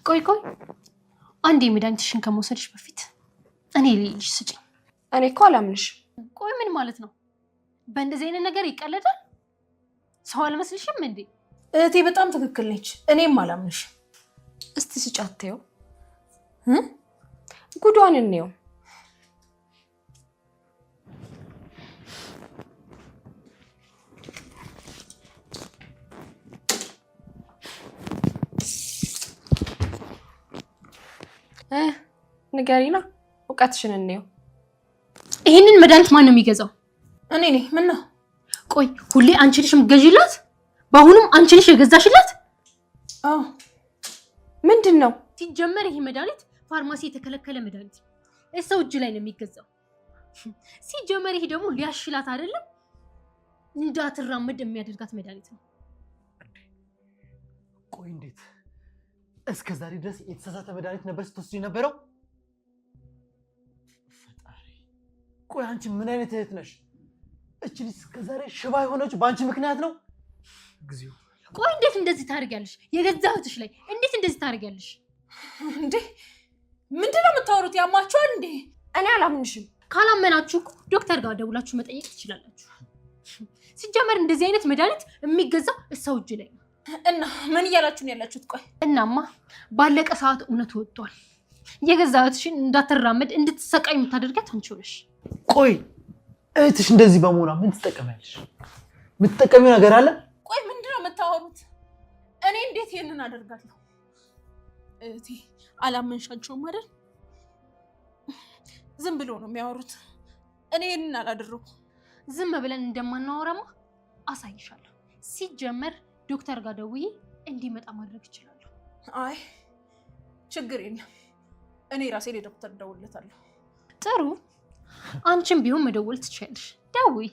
ቆይ አንዴ መድኃኒትሽን ከመውሰድሽ በፊት እኔ ልልሽ ስጪኝ። እኔ እኮ አላምንሽ። ቆይ ምን ማለት ነው? በእንደዚህ አይነት ነገር ይቀለዳል? ሰው አልመስልሽም እንዴ? እህቴ በጣም ትክክል ነች። እኔም አላምንሽ። እስቲ ስጫተው ጉዷን እንየው። ንገሪና እውቀትሽን እንየው። ይሄንን መድኃኒት ማን ነው የሚገዛው? እኔ ነኝ። ምን ነው? ቆይ ሁሌ አንቺ ነሽ የምትገዢላት? በአሁኑም አንቺ ነሽ የገዛሽላት? አዎ። ምንድን ነው? ሲጀመር ይሄ መድኃኒት ፋርማሲ የተከለከለ መድኃኒት ነው። እሰው እጅ ላይ ነው የሚገዛው። ሲጀመር ይሄ ደግሞ ሊያሽላት አይደለም እንዳትራመድ የሚያደርጋት መድኃኒት ነው። ቆይ እንዴት እስከ ዛሬ ድረስ የተሳሳተ መድኃኒት ነበር ስትወስጂ የነበረው? ፈጣሪ፣ ቆይ አንቺ ምን አይነት እህት ነሽ? እቺ ልጅ እስከ ዛሬ ሽባ የሆነችው በአንቺ ምክንያት ነው? እግዚኦ! ቆይ እንዴት እንደዚህ ታደርጊያለሽ? የገዛ እህትሽ ላይ እንዴት እንደዚህ ታደርጊያለሽ? እንዴ ምንድነው የምታወሩት? ያማችኋል እንዴ? እኔ አላምንሽም። ካላመናችሁ ዶክተር ጋር ደውላችሁ መጠየቅ ትችላላችሁ። ሲጀመር እንደዚህ አይነት መድኃኒት የሚገዛው እሰው እጅ ላይ ነው። እና ምን እያላችሁ ነው ያላችሁት? ቆይ እናማ ባለቀ ሰዓት እውነቱ ወጥቷል። የገዛ እህትሽን እንዳትራመድ እንድትሰቃይ የምታደርጋት አንቺ ነሽ። ቆይ እህትሽ እንደዚህ በመሆኗ ምን ትጠቀሚያለሽ? የምትጠቀሚው ነገር አለ? ቆይ ምንድነው የምታወሩት? እኔ እንዴት ይሄንን አደርጋለሁ? እህቴ አላመንሻቸውም አይደል? ዝም ብሎ ነው የሚያወሩት። እኔ ይሄንን አላደረኩም። ዝም ብለን እንደማናወራማ አሳይሻለሁ። ሲጀመር ዶክተር ጋር ደውዬ እንዲመጣ ማድረግ እችላለሁ። አይ ችግር የለም። እኔ ራሴ ለዶክተር ደውልለታለሁ። ጥሩ፣ አንቺም ቢሆን መደወል ትችያለሽ። ደውይ።